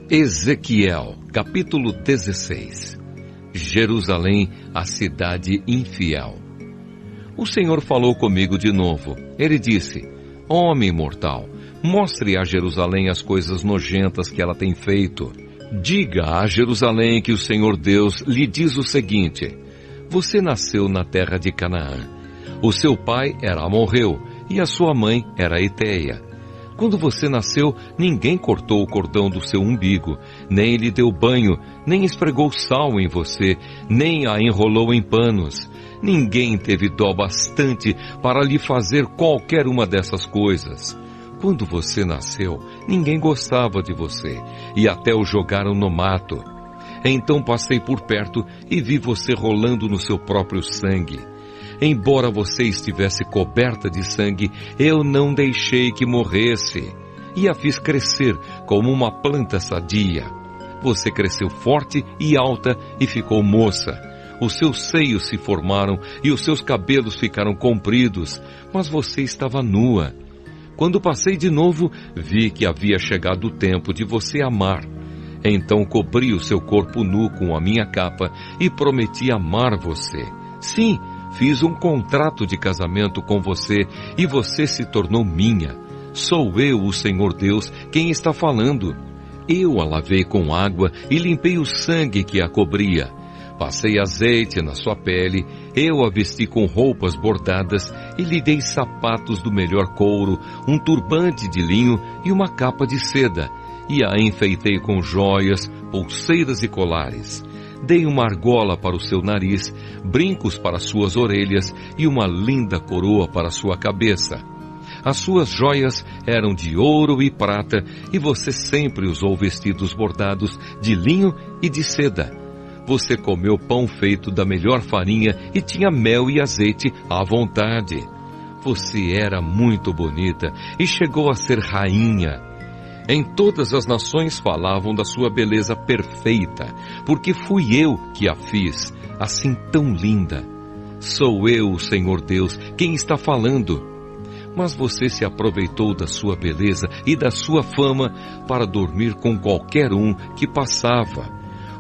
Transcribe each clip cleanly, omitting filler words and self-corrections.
Ezequiel, capítulo 16. Jerusalém, a cidade infiel. O Senhor falou comigo de novo. Ele disse: Homem mortal, mostre a Jerusalém as coisas nojentas que ela tem feito. Diga a Jerusalém que o Senhor Deus lhe diz o seguinte: Você nasceu na terra de Canaã. O seu pai era amorreu e a sua mãe era heteia. Quando você nasceu, ninguém cortou o cordão do seu umbigo, nem lhe deu banho, nem esfregou sal em você, nem a enrolou em panos. Ninguém teve dó bastante para lhe fazer qualquer uma dessas coisas. Quando você nasceu, ninguém gostava de você, e até o jogaram no mato. Então passei por perto e vi você rolando no seu próprio sangue. Embora você estivesse coberta de sangue, eu não deixei que morresse, e a fiz crescer como uma planta sadia. Você cresceu forte e alta e ficou moça. Os seus seios se formaram e os seus cabelos ficaram compridos, mas você estava nua. Quando passei de novo, vi que havia chegado o tempo de você amar. Então cobri o seu corpo nu com a minha capa e prometi amar você. Sim, fiz um contrato de casamento com você e você se tornou minha. Sou eu, o Senhor Deus, quem está falando. Eu a lavei com água e limpei o sangue que a cobria. Passei azeite na sua pele, eu a vesti com roupas bordadas e lhe dei sapatos do melhor couro, um turbante de linho e uma capa de seda, e a enfeitei com joias, pulseiras e colares. Dei uma argola para o seu nariz, brincos para suas orelhas e uma linda coroa para sua cabeça. As suas joias eram de ouro e prata, e você sempre usou vestidos bordados de linho e de seda. Você comeu pão feito da melhor farinha e tinha mel e azeite à vontade. Você era muito bonita e chegou a ser rainha. Em todas as nações falavam da sua beleza perfeita, porque fui eu que a fiz, assim tão linda. Sou eu, o Senhor Deus, quem está falando. Mas você se aproveitou da sua beleza e da sua fama para dormir com qualquer um que passava.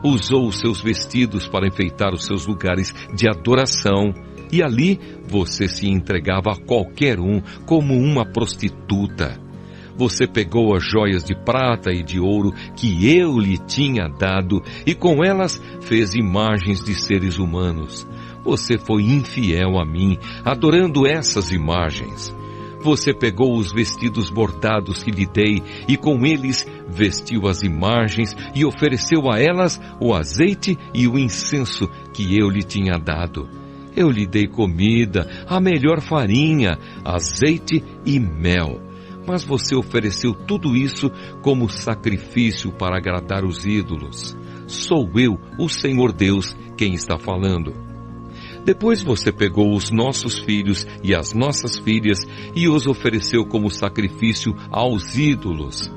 Usou os seus vestidos para enfeitar os seus lugares de adoração, e ali você se entregava a qualquer um como uma prostituta. Você pegou as joias de prata e de ouro que eu lhe tinha dado e com elas fez imagens de seres humanos. Você foi infiel a mim, adorando essas imagens. Você pegou os vestidos bordados que lhe dei e com eles vestiu as imagens e ofereceu a elas o azeite e o incenso que eu lhe tinha dado. Eu lhe dei comida, a melhor farinha, azeite e mel. Mas você ofereceu tudo isso como sacrifício para agradar os ídolos. Sou eu, o Senhor Deus, quem está falando. Depois você pegou os nossos filhos e as nossas filhas e os ofereceu como sacrifício aos ídolos.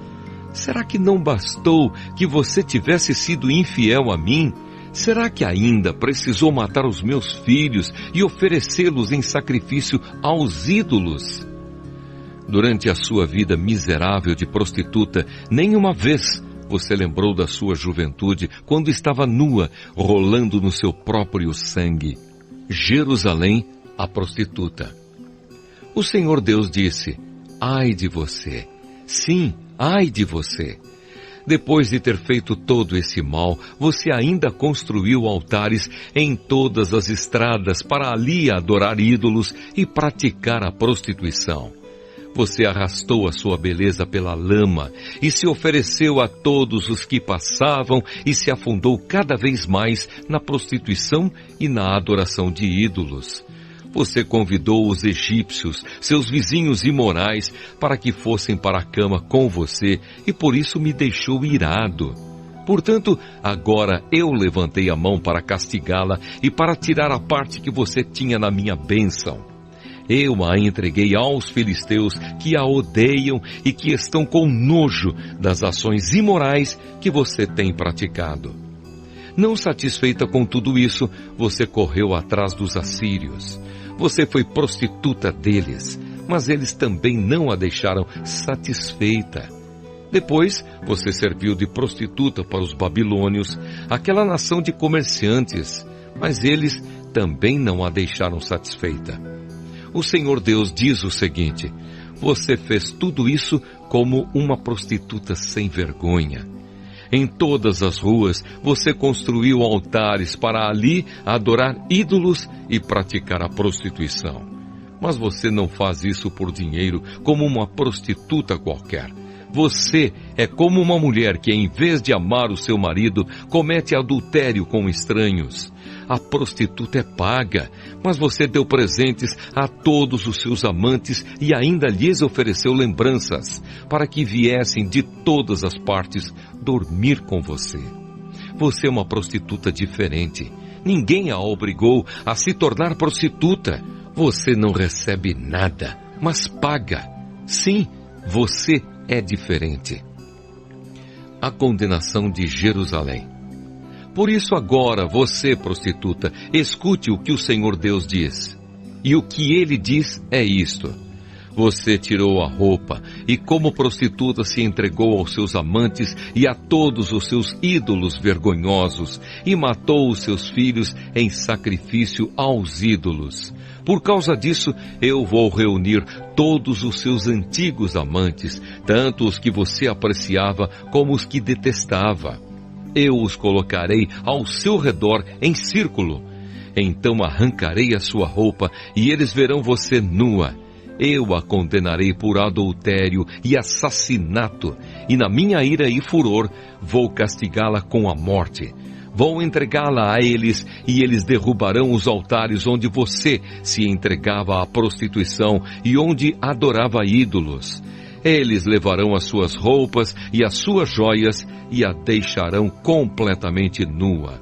Será que não bastou que você tivesse sido infiel a mim? Será que ainda precisou matar os meus filhos e oferecê-los em sacrifício aos ídolos? Durante a sua vida miserável de prostituta, nenhuma vez você lembrou da sua juventude quando estava nua, rolando no seu próprio sangue. Jerusalém, a prostituta. O Senhor Deus disse: Ai de você! Sim, ai de você! Depois de ter feito todo esse mal, você ainda construiu altares em todas as estradas para ali adorar ídolos e praticar a prostituição. Você arrastou a sua beleza pela lama e se ofereceu a todos os que passavam e se afundou cada vez mais na prostituição e na adoração de ídolos. Você convidou os egípcios, seus vizinhos imorais, para que fossem para a cama com você e por isso me deixou irado. Portanto, agora eu levantei a mão para castigá-la e para tirar a parte que você tinha na minha bênção. Eu a entreguei aos filisteus que a odeiam e que estão com nojo das ações imorais que você tem praticado. Não satisfeita com tudo isso, você correu atrás dos assírios. Você foi prostituta deles, mas eles também não a deixaram satisfeita. Depois, você serviu de prostituta para os babilônios, aquela nação de comerciantes, mas eles também não a deixaram satisfeita. O Senhor Deus diz o seguinte: você fez tudo isso como uma prostituta sem vergonha. Em todas as ruas, você construiu altares para ali adorar ídolos e praticar a prostituição. Mas você não faz isso por dinheiro como uma prostituta qualquer. Você é como uma mulher que, em vez de amar o seu marido, comete adultério com estranhos. A prostituta é paga, mas você deu presentes a todos os seus amantes e ainda lhes ofereceu lembranças, para que viessem de todas as partes dormir com você. Você é uma prostituta diferente. Ninguém a obrigou a se tornar prostituta. Você não recebe nada, mas paga. Sim, você é diferente. A condenação de Jerusalém. Por isso agora, você, prostituta, escute o que o Senhor Deus diz. E o que Ele diz é isto: você tirou a roupa e como prostituta se entregou aos seus amantes e a todos os seus ídolos vergonhosos e matou os seus filhos em sacrifício aos ídolos. Por causa disso, eu vou reunir todos os seus antigos amantes, tanto os que você apreciava como os que detestava. Eu os colocarei ao seu redor em círculo. Então arrancarei a sua roupa e eles verão você nua. Eu a condenarei por adultério e assassinato, e na minha ira e furor vou castigá-la com a morte. Vou entregá-la a eles, e eles derrubarão os altares onde você se entregava à prostituição e onde adorava ídolos. Eles levarão as suas roupas e as suas joias e a deixarão completamente nua.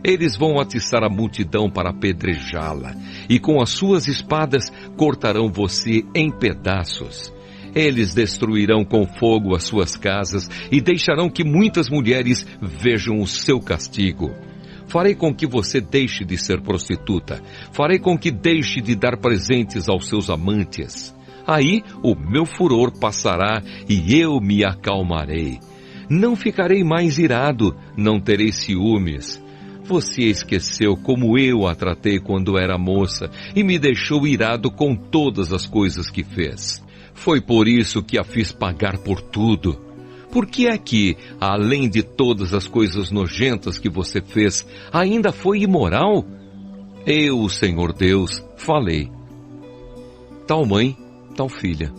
Eles vão atiçar a multidão para apedrejá-la, e com as suas espadas cortarão você em pedaços. Eles destruirão com fogo as suas casas e deixarão que muitas mulheres vejam o seu castigo. Farei com que você deixe de ser prostituta. Farei com que deixe de dar presentes aos seus amantes. Aí o meu furor passará e eu me acalmarei. Não ficarei mais irado, não terei ciúmes. Você esqueceu como eu a tratei quando era moça e me deixou irado com todas as coisas que fez. Foi por isso que a fiz pagar por tudo. Por que é que, além de todas as coisas nojentas que você fez, ainda foi imoral? Eu, o Senhor Deus, falei. Tal mãe, tal filha.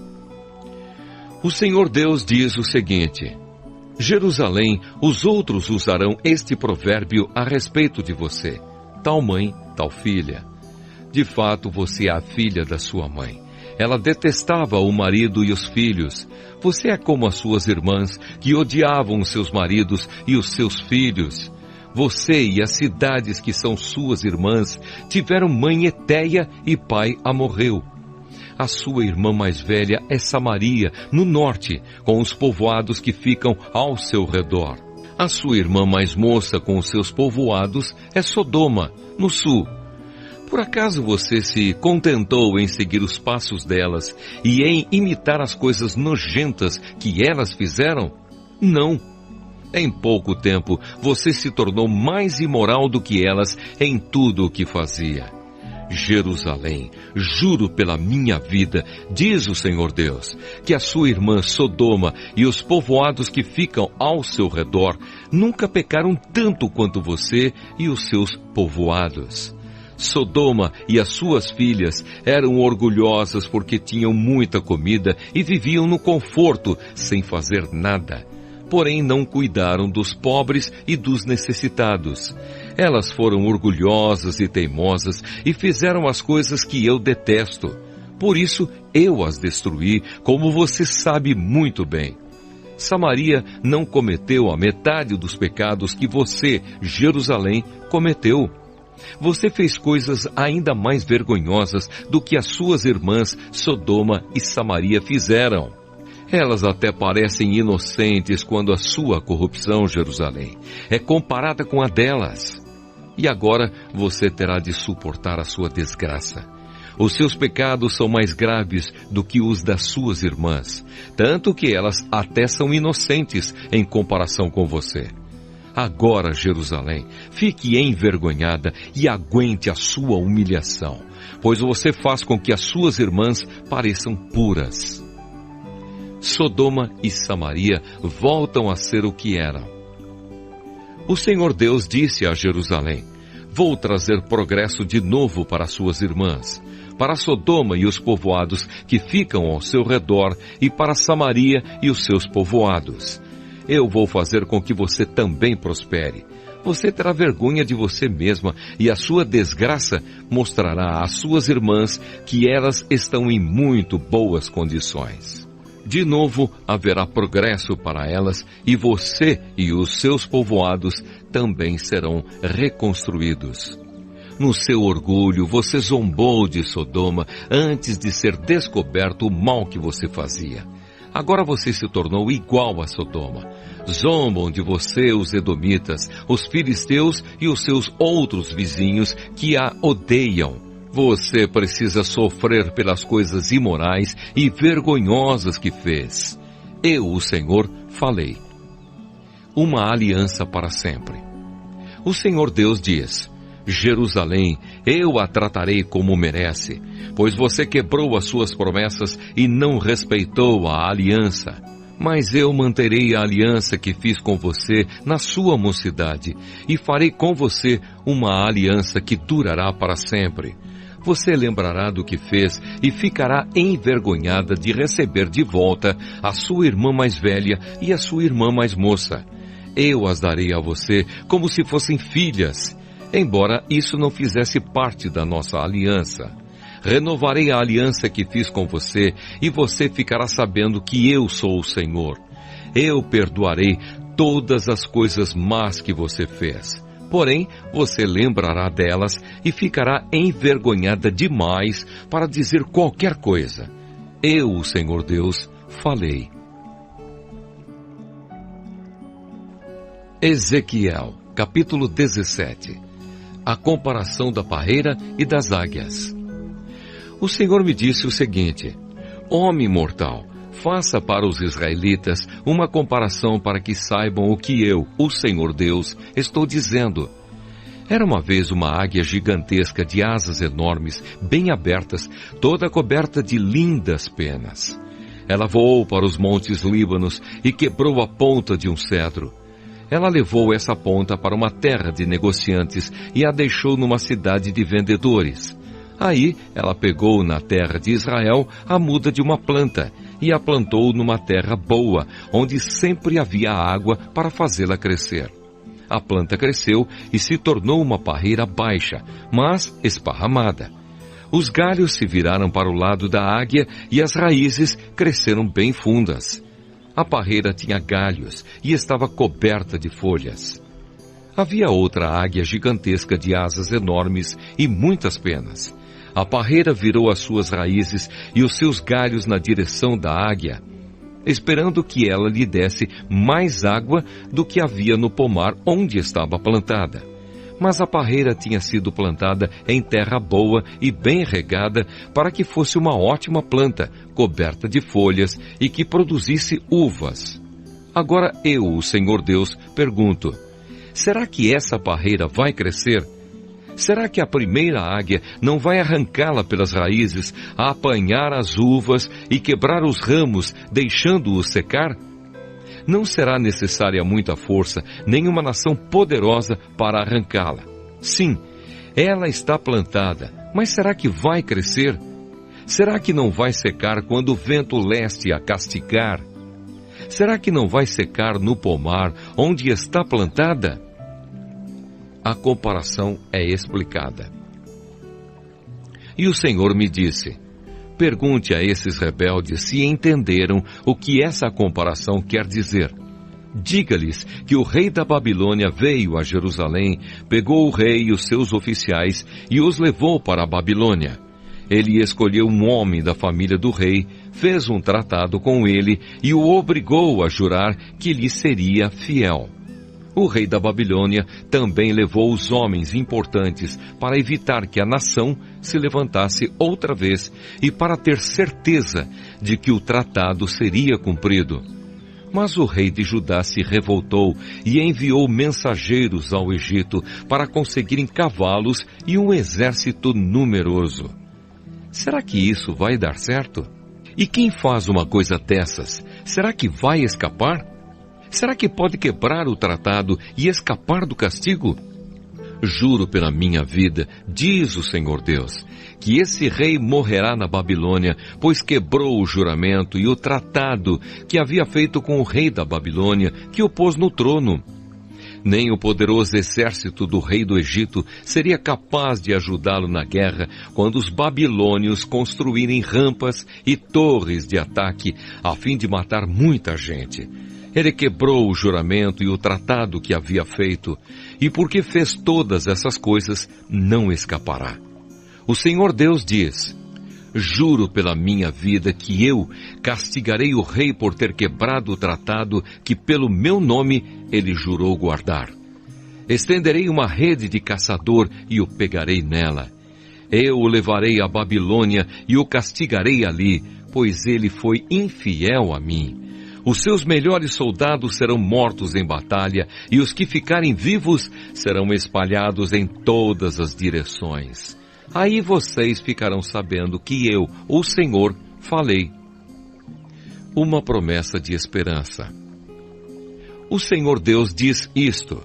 O Senhor Deus diz o seguinte: Jerusalém, os outros usarão este provérbio a respeito de você. Tal mãe, tal filha. De fato, você é a filha da sua mãe. Ela detestava o marido e os filhos. Você é como as suas irmãs, que odiavam os seus maridos e os seus filhos. Você e as cidades que são suas irmãs tiveram mãe Etéia e pai Amorreu. A sua irmã mais velha é Samaria, no norte, com os povoados que ficam ao seu redor. A sua irmã mais moça, com os seus povoados, é Sodoma, no sul. Por acaso você se contentou em seguir os passos delas e em imitar as coisas nojentas que elas fizeram? Não. Em pouco tempo, você se tornou mais imoral do que elas em tudo o que fazia. Jerusalém, juro pela minha vida, diz o Senhor Deus, que a sua irmã Sodoma e os povoados que ficam ao seu redor nunca pecaram tanto quanto você e os seus povoados. Sodoma e as suas filhas eram orgulhosas porque tinham muita comida e viviam no conforto, sem fazer nada. Porém, não cuidaram dos pobres e dos necessitados. Elas foram orgulhosas e teimosas e fizeram as coisas que eu detesto. Por isso, eu as destruí, como você sabe muito bem. Samaria não cometeu a metade dos pecados que você, Jerusalém, cometeu. Você fez coisas ainda mais vergonhosas do que as suas irmãs Sodoma e Samaria fizeram. Elas até parecem inocentes quando a sua corrupção, Jerusalém, é comparada com a delas. E agora você terá de suportar a sua desgraça. Os seus pecados são mais graves do que os das suas irmãs, tanto que elas até são inocentes em comparação com você. Agora, Jerusalém, fique envergonhada e aguente a sua humilhação, pois você faz com que as suas irmãs pareçam puras. Sodoma e Samaria voltam a ser o que eram. O Senhor Deus disse a Jerusalém: vou trazer progresso de novo para suas irmãs, para Sodoma e os povoados que ficam ao seu redor, e para Samaria e os seus povoados. Eu vou fazer com que você também prospere. Você terá vergonha de você mesma, e a sua desgraça mostrará às suas irmãs que elas estão em muito boas condições. De novo haverá progresso para elas, e você e os seus povoados também serão reconstruídos. No seu orgulho, você zombou de Sodoma antes de ser descoberto o mal que você fazia. Agora você se tornou igual a Sodoma. Zombam de você os edomitas, os filisteus e os seus outros vizinhos que a odeiam. Você precisa sofrer pelas coisas imorais e vergonhosas que fez. Eu, o Senhor, falei. Uma aliança para sempre. O Senhor Deus diz: Jerusalém, eu a tratarei como merece, pois você quebrou as suas promessas e não respeitou a aliança. Mas eu manterei a aliança que fiz com você na sua mocidade, e farei com você uma aliança que durará para sempre. Você lembrará do que fez e ficará envergonhada de receber de volta a sua irmã mais velha e a sua irmã mais moça. Eu as darei a você como se fossem filhas, embora isso não fizesse parte da nossa aliança. Renovarei a aliança que fiz com você, e você ficará sabendo que eu sou o Senhor. Eu perdoarei todas as coisas más que você fez. Porém, você lembrará delas e ficará envergonhada demais para dizer qualquer coisa. Eu, o Senhor Deus, falei. Ezequiel, capítulo 17. A comparação da parreira e das águias. O Senhor me disse o seguinte: homem mortal, faça para os israelitas uma comparação para que saibam o que eu, o Senhor Deus, estou dizendo. Era uma vez uma águia gigantesca de asas enormes, bem abertas, toda coberta de lindas penas. Ela voou para os montes Líbanos e quebrou a ponta de um cedro. Ela levou essa ponta para uma terra de negociantes e a deixou numa cidade de vendedores. Aí ela pegou na terra de Israel a muda de uma planta e a plantou numa terra boa, onde sempre havia água para fazê-la crescer. A planta cresceu e se tornou uma parreira baixa, mas esparramada. Os galhos se viraram para o lado da águia e as raízes cresceram bem fundas. A parreira tinha galhos e estava coberta de folhas. Havia outra águia gigantesca de asas enormes e muitas penas. A parreira virou as suas raízes e os seus galhos na direção da águia, esperando que ela lhe desse mais água do que havia no pomar onde estava plantada. Mas a parreira tinha sido plantada em terra boa e bem regada para que fosse uma ótima planta, coberta de folhas e que produzisse uvas. Agora eu, o Senhor Deus, pergunto: será que essa parreira vai crescer? Será que a primeira águia não vai arrancá-la pelas raízes, apanhar as uvas e quebrar os ramos, deixando-os secar? Não será necessária muita força, nem uma nação poderosa para arrancá-la. Sim, ela está plantada, mas será que vai crescer? Será que não vai secar quando o vento leste a castigar? Será que não vai secar no pomar onde está plantada? A comparação é explicada. E o Senhor me disse: pergunte a esses rebeldes se entenderam o que essa comparação quer dizer. Diga-lhes que o rei da Babilônia veio a Jerusalém, pegou o rei e os seus oficiais e os levou para a Babilônia. Ele escolheu um homem da família do rei, fez um tratado com ele e o obrigou a jurar que lhe seria fiel. O rei da Babilônia também levou os homens importantes para evitar que a nação se levantasse outra vez e para ter certeza de que o tratado seria cumprido. Mas o rei de Judá se revoltou e enviou mensageiros ao Egito para conseguirem cavalos e um exército numeroso. Será que isso vai dar certo? E quem faz uma coisa dessas, será que vai escapar? Será que pode quebrar o tratado e escapar do castigo? Juro pela minha vida, diz o Senhor Deus, que esse rei morrerá na Babilônia, pois quebrou o juramento e o tratado que havia feito com o rei da Babilônia, que o pôs no trono. Nem o poderoso exército do rei do Egito seria capaz de ajudá-lo na guerra quando os babilônios construírem rampas e torres de ataque a fim de matar muita gente. Ele quebrou o juramento e o tratado que havia feito, e porque fez todas essas coisas, não escapará. O Senhor Deus diz: juro pela minha vida que eu castigarei o rei por ter quebrado o tratado que pelo meu nome ele jurou guardar. Estenderei uma rede de caçador e o pegarei nela. Eu o levarei à Babilônia e o castigarei ali, pois ele foi infiel a mim. Os seus melhores soldados serão mortos em batalha, e os que ficarem vivos serão espalhados em todas as direções. Aí vocês ficarão sabendo que eu, o Senhor, falei. Uma promessa de esperança. O Senhor Deus diz isto: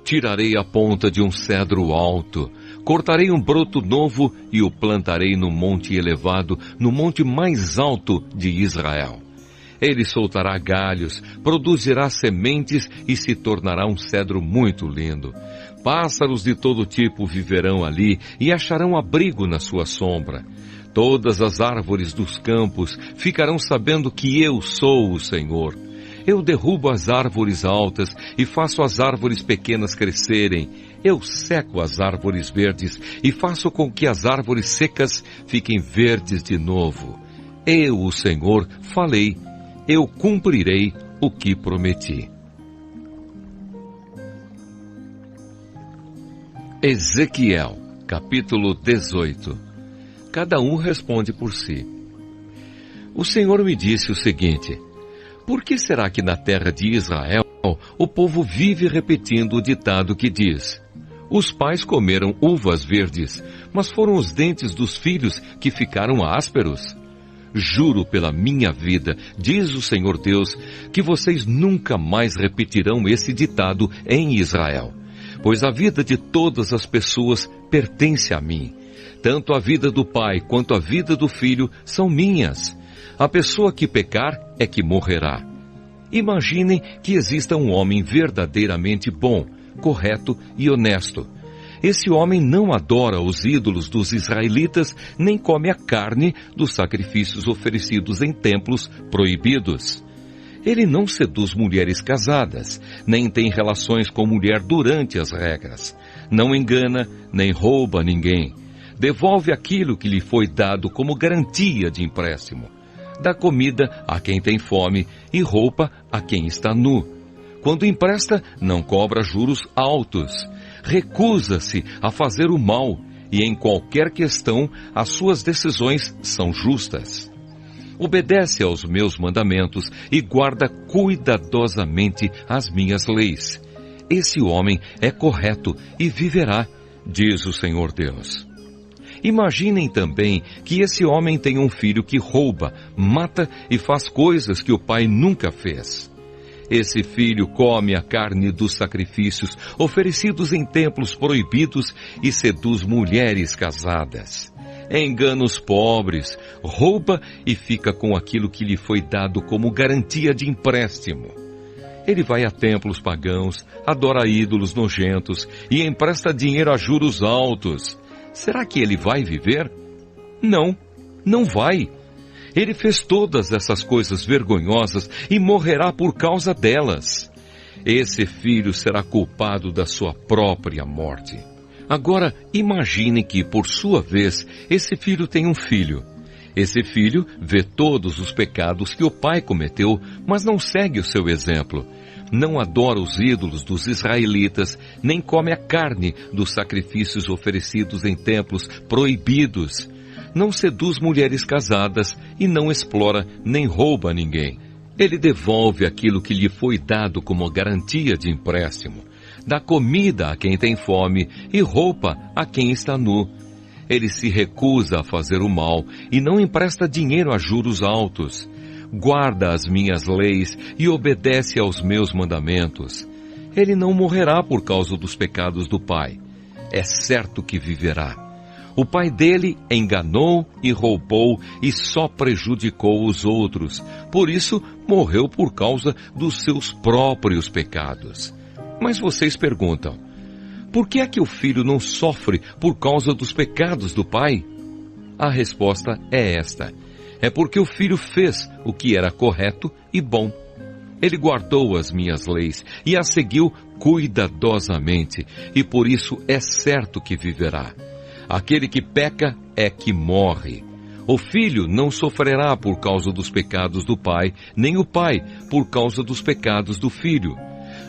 tirarei a ponta de um cedro alto, cortarei um broto novo e o plantarei no monte elevado, no monte mais alto de Israel. Ele soltará galhos, produzirá sementes e se tornará um cedro muito lindo. Pássaros de todo tipo viverão ali e acharão abrigo na sua sombra. Todas as árvores dos campos ficarão sabendo que eu sou o Senhor. Eu derrubo as árvores altas e faço as árvores pequenas crescerem. Eu seco as árvores verdes e faço com que as árvores secas fiquem verdes de novo. Eu, o Senhor, falei. Eu cumprirei o que prometi. Ezequiel, capítulo 18. Cada um responde por si. O Senhor me disse o seguinte: por que será que na terra de Israel o povo vive repetindo o ditado que diz: os pais comeram uvas verdes, mas foram os dentes dos filhos que ficaram ásperos? Juro pela minha vida, diz o Senhor Deus, que vocês nunca mais repetirão esse ditado em Israel, pois a vida de todas as pessoas pertence a mim. Tanto a vida do pai quanto a vida do filho são minhas. A pessoa que pecar é que morrerá. Imaginem que exista um homem verdadeiramente bom, correto e honesto. Esse homem não adora os ídolos dos israelitas, nem come a carne dos sacrifícios oferecidos em templos proibidos. Ele não seduz mulheres casadas, nem tem relações com mulher durante as regras. Não engana, nem rouba ninguém. Devolve aquilo que lhe foi dado como garantia de empréstimo. Dá comida a quem tem fome e roupa a quem está nu. Quando empresta, não cobra juros altos. Recusa-se a fazer o mal e em qualquer questão as suas decisões são justas. Obedece aos meus mandamentos e guarda cuidadosamente as minhas leis. Esse homem é correto e viverá, diz o Senhor Deus. Imaginem também que esse homem tem um filho que rouba, mata e faz coisas que o pai nunca fez. Esse filho come a carne dos sacrifícios oferecidos em templos proibidos e seduz mulheres casadas. Engana os pobres, rouba e fica com aquilo que lhe foi dado como garantia de empréstimo. Ele vai a templos pagãos, adora ídolos nojentos e empresta dinheiro a juros altos. Será que ele vai viver? Não, não vai. Ele fez todas essas coisas vergonhosas e morrerá por causa delas. Esse filho será culpado da sua própria morte. Agora, imagine que, por sua vez, esse filho tem um filho. Esse filho vê todos os pecados que o pai cometeu, mas não segue o seu exemplo. não adora os ídolos dos israelitas, nem come a carne dos sacrifícios oferecidos em templos proibidos. Não seduz mulheres casadas e não explora nem rouba ninguém. Ele devolve aquilo que lhe foi dado como garantia de empréstimo. Dá comida a quem tem fome e roupa a quem está nu. Ele se recusa a fazer o mal e não empresta dinheiro a juros altos. Guarda as minhas leis e obedece aos meus mandamentos. Ele não morrerá por causa dos pecados do pai. É certo que viverá. O pai dele enganou e roubou e só prejudicou os outros. Por isso, morreu por causa dos seus próprios pecados. Mas vocês perguntam, por que é que o filho não sofre por causa dos pecados do pai? A resposta é esta. É porque o filho fez o que era correto e bom. Ele guardou as minhas leis e as seguiu cuidadosamente, e por isso é certo que viverá. Aquele que peca é que morre. O filho não sofrerá por causa dos pecados do pai, nem o pai por causa dos pecados do filho.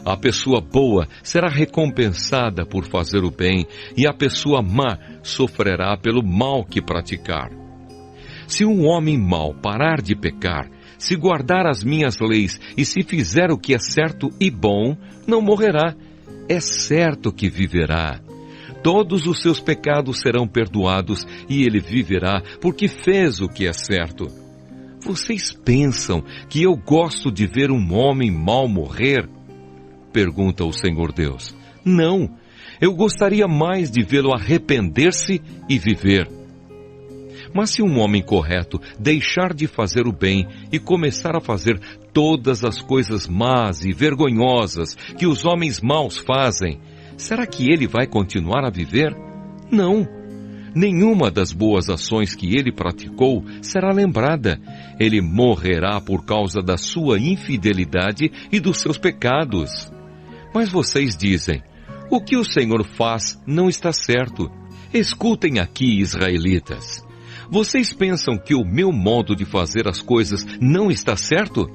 A pessoa boa será recompensada por fazer o bem, e a pessoa má sofrerá pelo mal que praticar. Se um homem mau parar de pecar, se guardar as minhas leis e se fizer o que é certo e bom, não morrerá. É certo que viverá. Todos os seus pecados serão perdoados e ele viverá porque fez o que é certo. Vocês pensam que eu gosto de ver um homem mau morrer? Pergunta o Senhor Deus. Não, eu gostaria mais de vê-lo arrepender-se e viver. Mas se um homem correto deixar de fazer o bem e começar a fazer todas as coisas más e vergonhosas que os homens maus fazem, será que ele vai continuar a viver? Não. Nenhuma das boas ações que ele praticou será lembrada. Ele morrerá por causa da sua infidelidade e dos seus pecados. Mas vocês dizem, o que o Senhor faz não está certo. Escutem aqui, israelitas. Vocês pensam que o meu modo de fazer as coisas não está certo?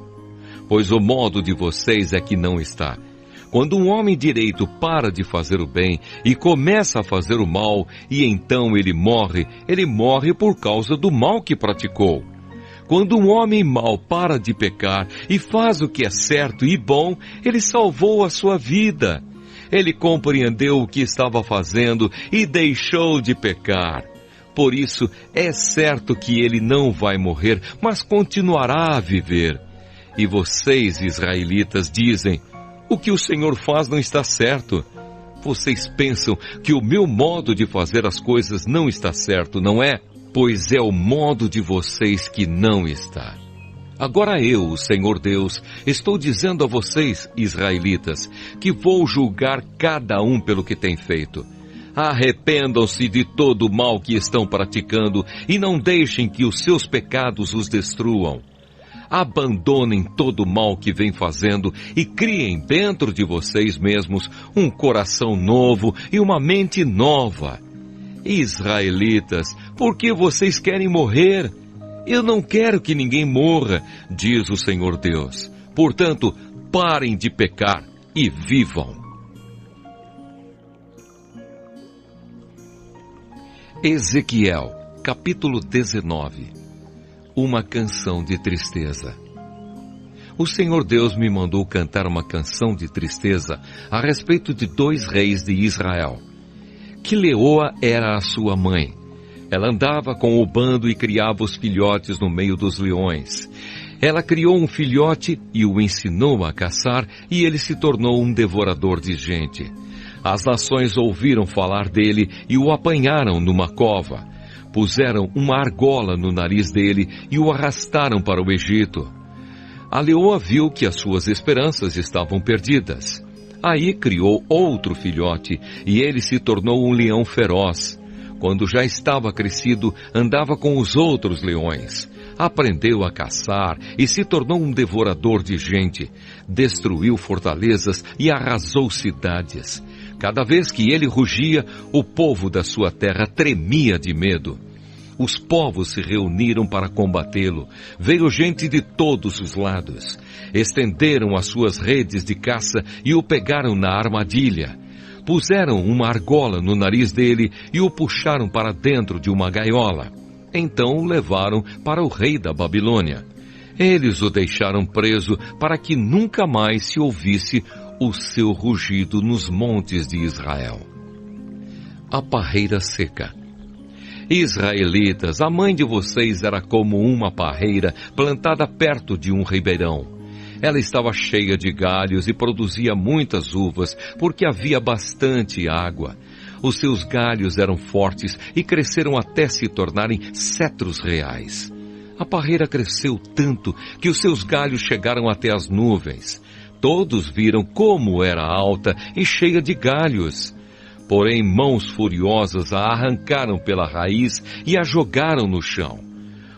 Pois o modo de vocês é que não está. Quando um homem direito para de fazer o bem e começa a fazer o mal, e então ele morre por causa do mal que praticou. Quando um homem mau para de pecar e faz o que é certo e bom, ele salvou a sua vida. Ele compreendeu o que estava fazendo e deixou de pecar. Por isso, é certo que ele não vai morrer, mas continuará a viver. E vocês, israelitas, dizem, o que o Senhor faz não está certo. Vocês pensam que o meu modo de fazer as coisas não está certo, não é? Pois é o modo de vocês que não está. Agora eu, o Senhor Deus, estou dizendo a vocês, israelitas, que vou julgar cada um pelo que tem feito. Arrependam-se de todo o mal que estão praticando e não deixem que os seus pecados os destruam. Abandonem todo o mal que vem fazendo e criem dentro de vocês mesmos um coração novo e uma mente nova. Israelitas, por que vocês querem morrer? Eu não quero que ninguém morra, diz o Senhor Deus. Portanto, parem de pecar e vivam. Ezequiel, capítulo 19. Uma canção de tristeza. O Senhor Deus me mandou cantar uma canção de tristeza a respeito de 2 reis de Israel. Quileoa era a sua mãe. Ela andava com o bando e criava os filhotes no meio dos leões. Ela criou um filhote e o ensinou a caçar, e ele se tornou um devorador de gente. As nações ouviram falar dele e o apanharam numa cova. Puseram uma argola no nariz dele e o arrastaram para o Egito. A leoa viu que as suas esperanças estavam perdidas. Aí criou outro filhote e ele se tornou um leão feroz. Quando já estava crescido, andava com os outros leões. Aprendeu a caçar e se tornou um devorador de gente. Destruiu fortalezas e arrasou cidades. Cada vez que ele rugia, o povo da sua terra tremia de medo. os povos se reuniram para combatê-lo. Veio gente de todos os lados. Estenderam as suas redes de caça e o pegaram na armadilha. Puseram uma argola no nariz dele e o puxaram para dentro de uma gaiola. Então o levaram para o rei da Babilônia. Eles o deixaram preso para que nunca mais se ouvisse o seu rugido nos montes de Israel. A parreira seca. Israelitas, a mãe de vocês era como uma parreira plantada perto de um ribeirão. Ela estava cheia de galhos e produzia muitas uvas, porque havia bastante água. Os seus galhos eram fortes e cresceram até se tornarem cetros reais. A parreira cresceu tanto que os seus galhos chegaram até as nuvens. Todos viram como era alta e cheia de galhos. Porém, mãos furiosas a arrancaram pela raiz e a jogaram no chão.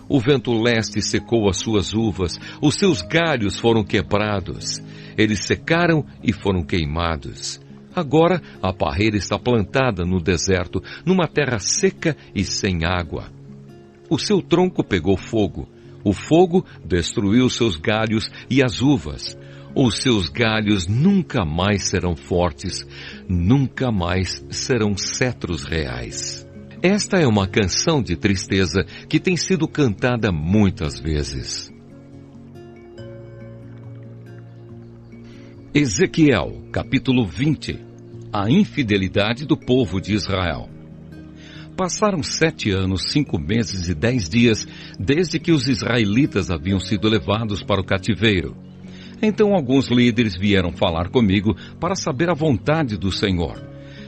O vento leste secou as suas uvas, os seus galhos foram quebrados. Eles secaram e foram queimados. Agora a parreira está plantada no deserto, numa terra seca e sem água. O seu tronco pegou fogo. O fogo destruiu seus galhos e as uvas. Os seus galhos nunca mais serão fortes, nunca mais serão cetros reais. Esta é uma canção de tristeza que tem sido cantada muitas vezes. Ezequiel, capítulo 20. A infidelidade do povo de Israel. Passaram 7 anos, 5 meses e 10 dias desde que os israelitas haviam sido levados para o cativeiro. Então alguns líderes vieram falar comigo para saber a vontade do Senhor.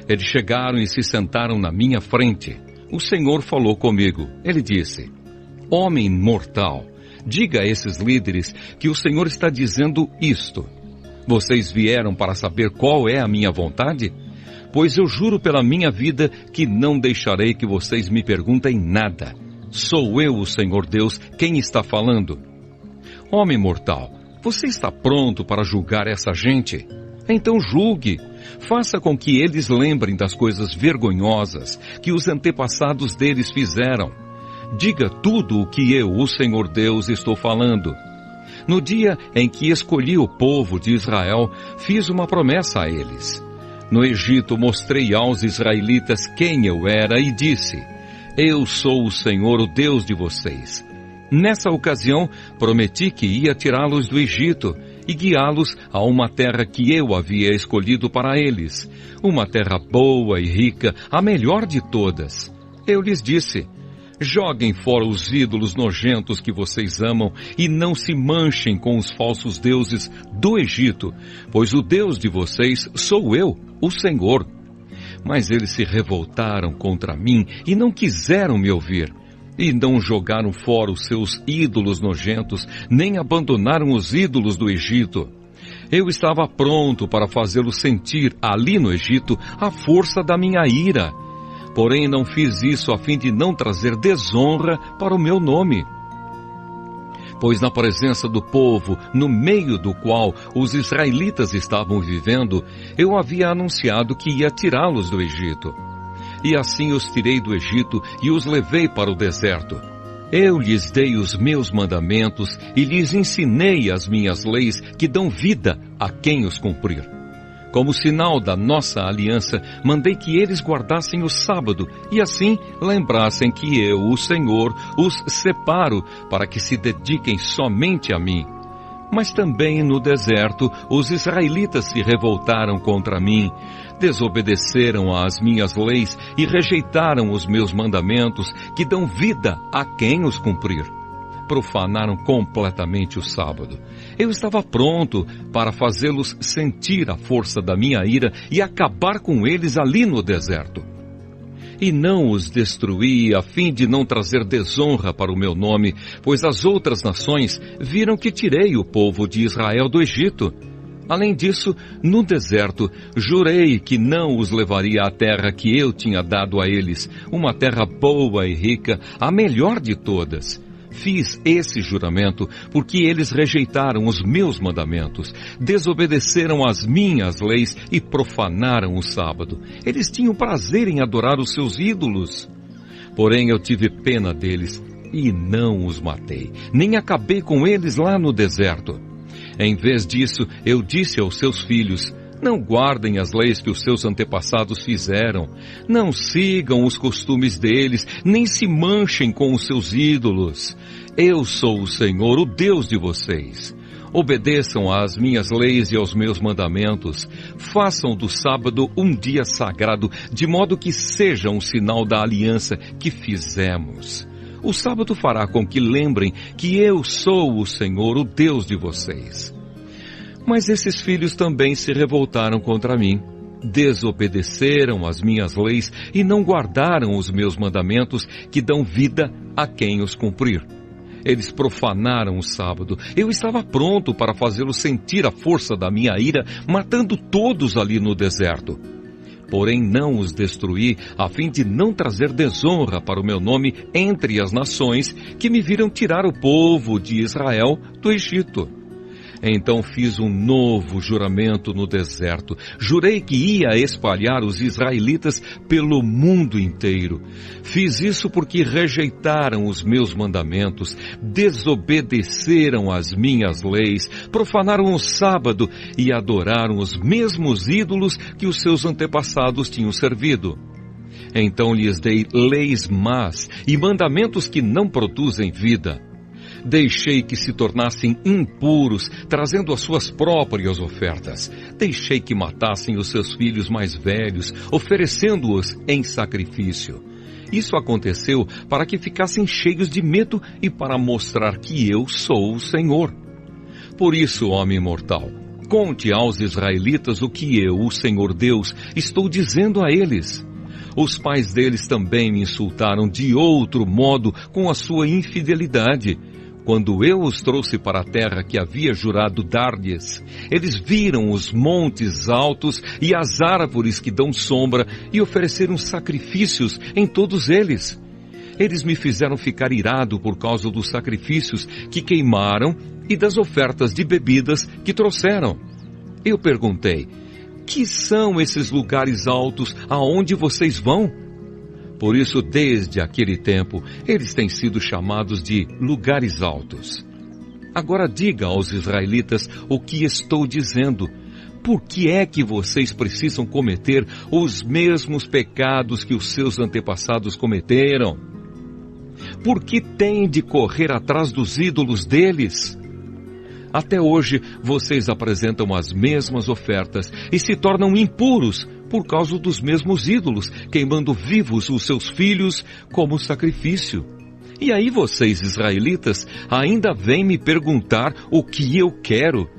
Eles chegaram e se sentaram na minha frente. O Senhor falou comigo. Ele disse: Homem mortal, diga a esses líderes que o Senhor está dizendo isto. Vocês vieram para saber qual é a minha vontade? Pois eu juro pela minha vida que não deixarei que vocês me perguntem nada. Sou eu, o Senhor Deus, quem está falando. Homem mortal, você está pronto para julgar essa gente? Então julgue. Faça com que eles lembrem das coisas vergonhosas que os antepassados deles fizeram. Diga tudo o que eu, o Senhor Deus, estou falando. No dia em que escolhi o povo de Israel, fiz uma promessa a eles. No Egito mostrei aos israelitas quem eu era e disse: Eu sou o Senhor, o Deus de vocês. Nessa ocasião, prometi que ia tirá-los do Egito e guiá-los a uma terra que eu havia escolhido para eles, uma terra boa e rica, a melhor de todas. Eu lhes disse: joguem fora os ídolos nojentos que vocês amam e não se manchem com os falsos deuses do Egito, pois o Deus de vocês sou eu, o Senhor. Mas eles se revoltaram contra mim e não quiseram me ouvir. E não jogaram fora os seus ídolos nojentos, nem abandonaram os ídolos do Egito. Eu estava pronto para fazê-los sentir, ali no Egito, a força da minha ira. Porém, não fiz isso a fim de não trazer desonra para o meu nome. Pois na presença do povo, no meio do qual os israelitas estavam vivendo, eu havia anunciado que ia tirá-los do Egito. E assim os tirei do Egito e os levei para o deserto. Eu lhes dei os meus mandamentos e lhes ensinei as minhas leis que dão vida a quem os cumprir. Como sinal da nossa aliança, mandei que eles guardassem o sábado e assim lembrassem que eu, o Senhor, os separo para que se dediquem somente a mim. Mas também no deserto os israelitas se revoltaram contra mim, desobedeceram às minhas leis e rejeitaram os meus mandamentos que dão vida a quem os cumprir. Profanaram completamente o sábado. Eu estava pronto para fazê-los sentir a força da minha ira e acabar com eles ali no deserto. E não os destruí a fim de não trazer desonra para o meu nome, pois as outras nações viram que tirei o povo de Israel do Egito. Além disso, no deserto, jurei que não os levaria à terra que eu tinha dado a eles, uma terra boa e rica, a melhor de todas. Fiz esse juramento porque eles rejeitaram os meus mandamentos, desobedeceram às minhas leis e profanaram o sábado. Eles tinham prazer em adorar os seus ídolos. Porém eu tive pena deles e não os matei, nem acabei com eles lá no deserto. Em vez disso, eu disse aos seus filhos: não guardem as leis que os seus antepassados fizeram, não sigam os costumes deles, nem se manchem com os seus ídolos. Eu sou o Senhor, o Deus de vocês. Obedeçam às minhas leis e aos meus mandamentos. Façam do sábado um dia sagrado, de modo que seja um sinal da aliança que fizemos. O sábado fará com que lembrem que eu sou o Senhor, o Deus de vocês. Mas esses filhos também se revoltaram contra mim. Desobedeceram às minhas leis e não guardaram os meus mandamentos que dão vida a quem os cumprir. Eles profanaram o sábado. Eu estava pronto para fazê-los sentir a força da minha ira, matando todos ali no deserto. Porém não os destruí, a fim de não trazer desonra para o meu nome entre as nações que me viram tirar o povo de Israel do Egito. Então fiz um novo juramento no deserto. Jurei que ia espalhar os israelitas pelo mundo inteiro. Fiz isso porque rejeitaram os meus mandamentos, desobedeceram às minhas leis, profanaram o sábado e adoraram os mesmos ídolos que os seus antepassados tinham servido. Então lhes dei leis más e mandamentos que não produzem vida. Deixei que se tornassem impuros, trazendo as suas próprias ofertas. Deixei que matassem os seus filhos mais velhos, oferecendo-os em sacrifício. Isso aconteceu para que ficassem cheios de medo e para mostrar que eu sou o Senhor. Por isso, homem mortal, conte aos israelitas o que eu, o Senhor Deus, estou dizendo a eles. Os pais deles também me insultaram de outro modo com a sua infidelidade. Quando eu os trouxe para a terra que havia jurado dar-lhes, eles viram os montes altos e as árvores que dão sombra e ofereceram sacrifícios em todos eles. Eles me fizeram ficar irado por causa dos sacrifícios que queimaram e das ofertas de bebidas que trouxeram. Eu perguntei: que são esses lugares altos aonde vocês vão? Por isso, desde aquele tempo, eles têm sido chamados de lugares altos. Agora diga aos israelitas o que estou dizendo. Por que é que vocês precisam cometer os mesmos pecados que os seus antepassados cometeram? Por que têm de correr atrás dos ídolos deles? Até hoje, vocês apresentam as mesmas ofertas e se tornam impuros por causa dos mesmos ídolos, queimando vivos os seus filhos como sacrifício. E aí vocês, israelitas, ainda vêm me perguntar o que eu quero.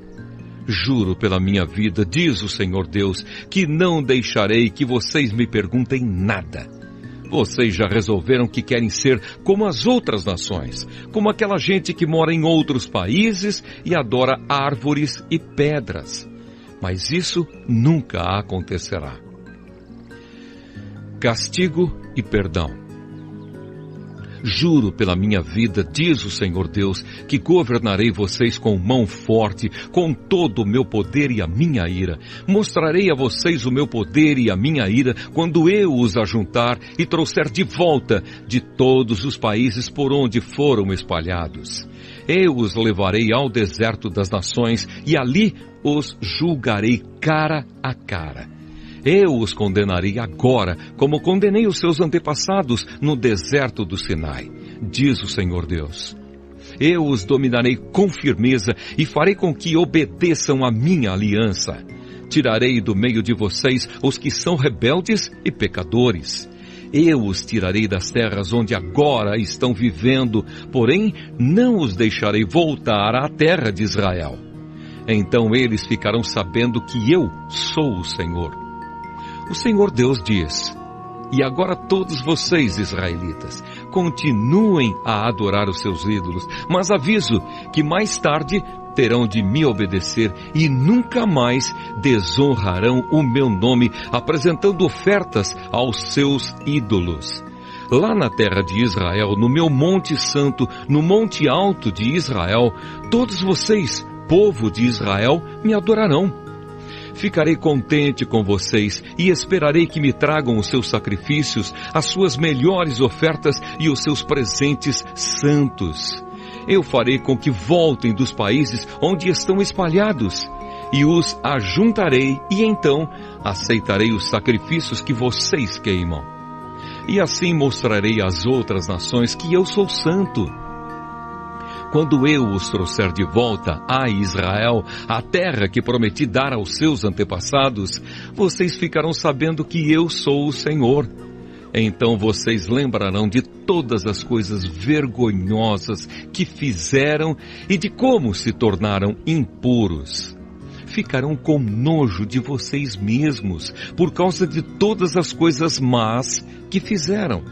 Juro pela minha vida, diz o Senhor Deus, que não deixarei que vocês me perguntem nada. Vocês já resolveram que querem ser como as outras nações, como aquela gente que mora em outros países e adora árvores e pedras. Mas isso nunca acontecerá. Castigo e perdão. Juro pela minha vida, diz o Senhor Deus, que governarei vocês com mão forte, com todo o meu poder e a minha ira. Mostrarei a vocês o meu poder e a minha ira quando eu os ajuntar e trouxer de volta de todos os países por onde foram espalhados. Eu os levarei ao deserto das nações e ali os julgarei cara a cara. Eu os condenarei agora, como condenei os seus antepassados no deserto do Sinai, diz o Senhor Deus. Eu os dominarei com firmeza e farei com que obedeçam a minha aliança. Tirarei do meio de vocês os que são rebeldes e pecadores. Eu os tirarei das terras onde agora estão vivendo, porém não os deixarei voltar à terra de Israel. Então eles ficarão sabendo que eu sou o Senhor. O Senhor Deus diz: e agora todos vocês, israelitas, continuem a adorar os seus ídolos, mas aviso que mais tarde terão de me obedecer e nunca mais desonrarão o meu nome, apresentando ofertas aos seus ídolos. Lá na terra de Israel, no meu monte santo, no monte alto de Israel, todos vocês, povo de Israel, me adorarão. Ficarei contente com vocês e esperarei que me tragam os seus sacrifícios, as suas melhores ofertas e os seus presentes santos. Eu farei com que voltem dos países onde estão espalhados e os ajuntarei, e então aceitarei os sacrifícios que vocês queimam. E assim mostrarei às outras nações que eu sou santo. Quando eu os trouxer de volta a Israel, a terra que prometi dar aos seus antepassados, vocês ficarão sabendo que eu sou o Senhor. Então vocês lembrarão de todas as coisas vergonhosas que fizeram e de como se tornaram impuros. Ficarão com nojo de vocês mesmos por causa de todas as coisas más que fizeram.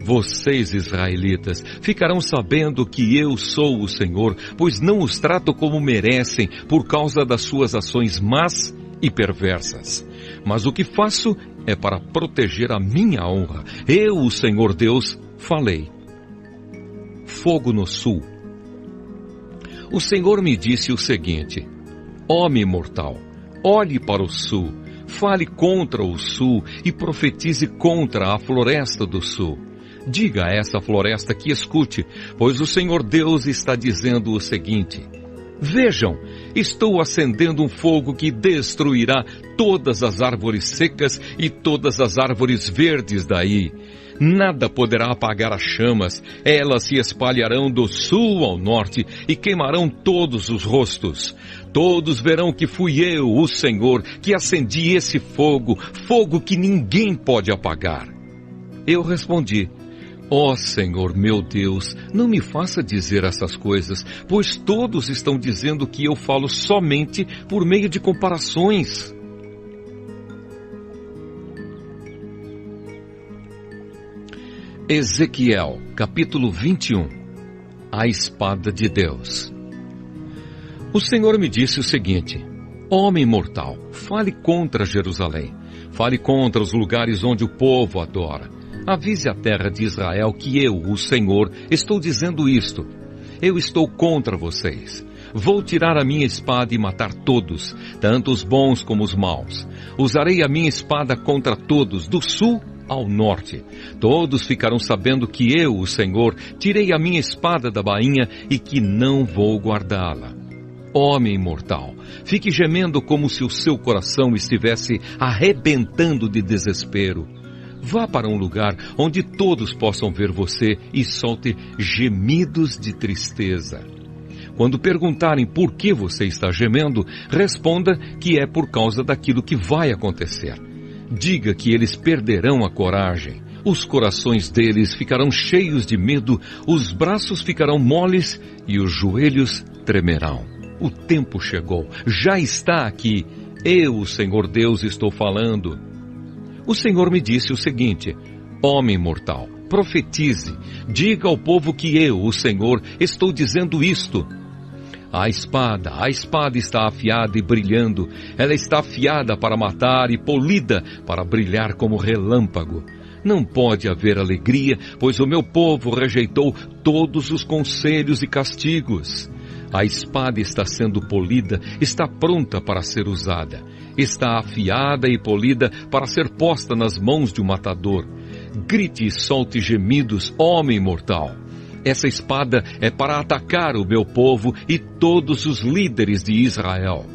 Vocês, israelitas, ficarão sabendo que eu sou o Senhor, pois não os trato como merecem por causa das suas ações más e perversas. Mas o que faço é para proteger a minha honra. Eu, o Senhor Deus, falei. Fogo no sul. O Senhor me disse o seguinte: Homem mortal, olhe para o sul, fale contra o sul e profetize contra a floresta do sul. Diga a essa floresta que escute, pois o Senhor Deus está dizendo o seguinte: Vejam, estou acendendo um fogo que destruirá todas as árvores secas e todas as árvores verdes daí. Nada poderá apagar as chamas, elas se espalharão do sul ao norte e queimarão todos os rostos. Todos verão que fui eu, o Senhor, que acendi esse fogo, fogo que ninguém pode apagar. Eu respondi: Ó Senhor meu Deus, não me faça dizer essas coisas, pois todos estão dizendo que eu falo somente por meio de comparações. Ezequiel, capítulo 21. A espada de Deus. O Senhor me disse o seguinte: Homem mortal, fale contra Jerusalém, fale contra os lugares onde o povo adora. Avise a terra de Israel que eu, o Senhor, estou dizendo isto. Eu estou contra vocês. Vou tirar a minha espada e matar todos, tanto os bons como os maus. Usarei a minha espada contra todos, do sul ao norte. Todos ficarão sabendo que eu, o Senhor, tirei a minha espada da bainha e que não vou guardá-la. Homem mortal, fique gemendo como se o seu coração estivesse arrebentando de desespero. Vá para um lugar onde todos possam ver você e solte gemidos de tristeza. Quando perguntarem por que você está gemendo, responda que é por causa daquilo que vai acontecer. Diga que eles perderão a coragem, os corações deles ficarão cheios de medo, os braços ficarão moles e os joelhos tremerão. O tempo chegou, já está aqui. Eu, o Senhor Deus, estou falando. O Senhor me disse o seguinte: Homem mortal, profetize, diga ao povo que eu, o Senhor, estou dizendo isto. A espada está afiada e brilhando. Ela está afiada para matar e polida para brilhar como relâmpago. Não pode haver alegria, pois o meu povo rejeitou todos os conselhos e castigos. A espada está sendo polida, está pronta para ser usada. Está afiada e polida para ser posta nas mãos de um matador. Grite e solte gemidos, homem mortal. Essa espada é para atacar o meu povo e todos os líderes de Israel.